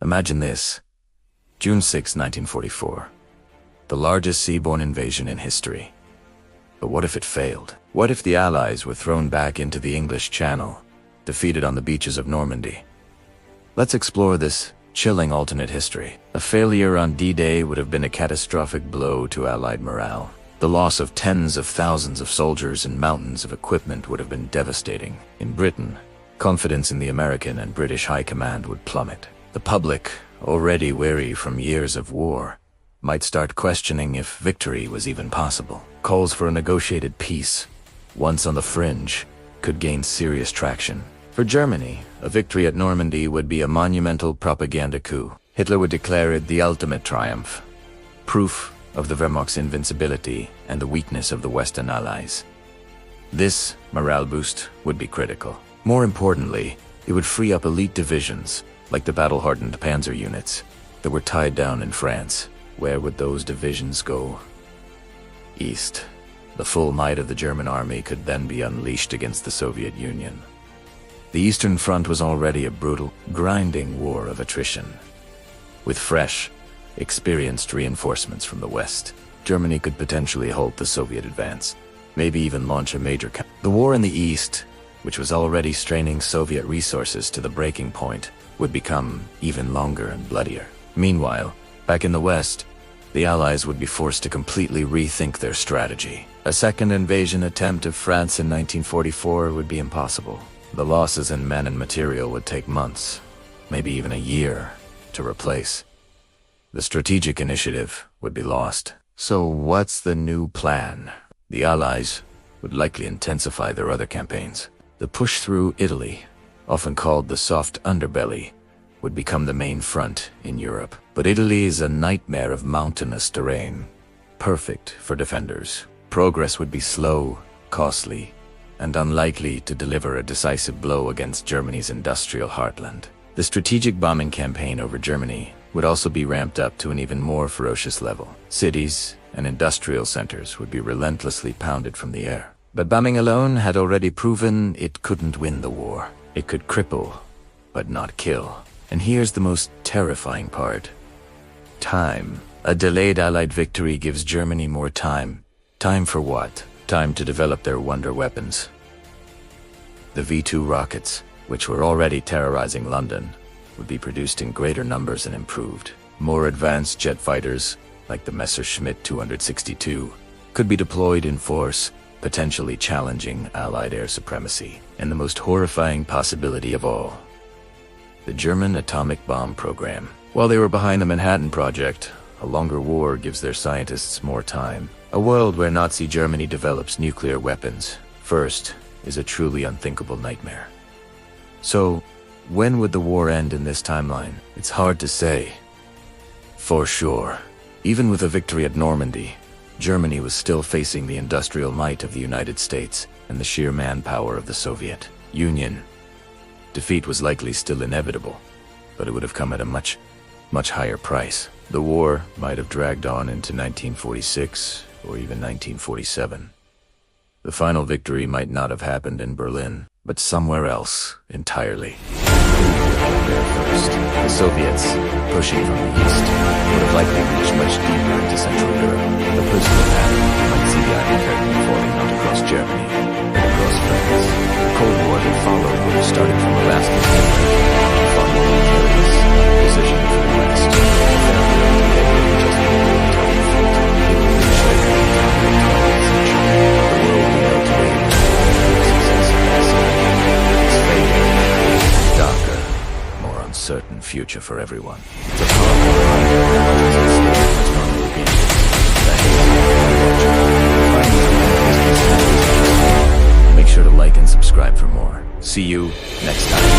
Imagine this. June 6, 1944. The largest seaborne invasion in history. But what if it failed? What if the Allies were thrown back into the English Channel, defeated on the beaches of Normandy? Let's explore this chilling alternate history. A failure on D-Day would have been a catastrophic blow to Allied morale. The loss of tens of thousands of soldiers and mountains of equipment would have been devastating. In Britain, confidence in the American and British High Command would plummet. The public, already weary from years of war, might start questioning if victory was even possible. Calls for a negotiated peace, once on the fringe, could gain serious traction. For Germany, a victory at Normandy would be a monumental propaganda coup. Hitler would declare it the ultimate triumph, proof of the Wehrmacht's invincibility and the weakness of the Western Allies. This morale boost would be critical. More importantly, it would free up elite divisions, like the battle-hardened panzer units, that were tied down in France. Where would those divisions go? East. The full might of the German army could then be unleashed against the Soviet Union. The Eastern Front was already a brutal, grinding war of attrition. With fresh, experienced reinforcements from the West, Germany could potentially halt the Soviet advance, maybe even launch a major The war in the East, which was already straining Soviet resources to the breaking point, would become even longer and bloodier. Meanwhile, back in the West, the Allies would be forced to completely rethink their strategy. A second invasion attempt of France in 1944 would be impossible. The losses in men and material would take months, maybe even a year, to replace. The strategic initiative would be lost. So what's the new plan? The Allies would likely intensify their other campaigns. The push through Italy, often called the soft underbelly, would become the main front in Europe. But Italy is a nightmare of mountainous terrain, perfect for defenders. Progress would be slow, costly, and unlikely to deliver a decisive blow against Germany's industrial heartland. The strategic bombing campaign over Germany would also be ramped up to an even more ferocious level. Cities and industrial centers would be relentlessly pounded from the air. But bombing alone had already proven it couldn't win the war. It could cripple, but not kill. And here's the most terrifying part. Time. A delayed Allied victory gives Germany more time. Time for what? Time to develop their wonder weapons. The V-2 rockets, which were already terrorizing London, would be produced in greater numbers and improved. More advanced jet fighters, like the Messerschmitt 262, could be deployed in force, potentially challenging Allied air supremacy. And the most horrifying possibility of all, the German atomic bomb program. While they were behind the Manhattan Project, a longer war gives their scientists more time. A world where Nazi Germany develops nuclear weapons, first, is a truly unthinkable nightmare. So, when would the war end in this timeline? It's hard to say. For sure, even with a victory at Normandy, Germany was still facing the industrial might of the United States and the sheer manpower of the Soviet Union. Defeat was likely still inevitable, but it would have come at a much higher price. The war might have dragged on into 1946 or even 1947. The final victory might not have happened in Berlin, but somewhere else entirely. First, the Soviets, pushing from the east, would have likely reached much deeper into Central Europe. A personal pattern might see the Iron Curtain falling not across Germany, but across France. The Cold War that followed would have started from Alaska to Finland, far more precarious, positioned for the West. The failure of the Jaeger just before the Italian fleet, it would be shared in the 20th century. The world we know today was success and massacre. Its failure, darker, more uncertain future for everyone. It's a powerful reminder of how much is at stake in this moment will be. Make sure to like and subscribe for more. See you next time.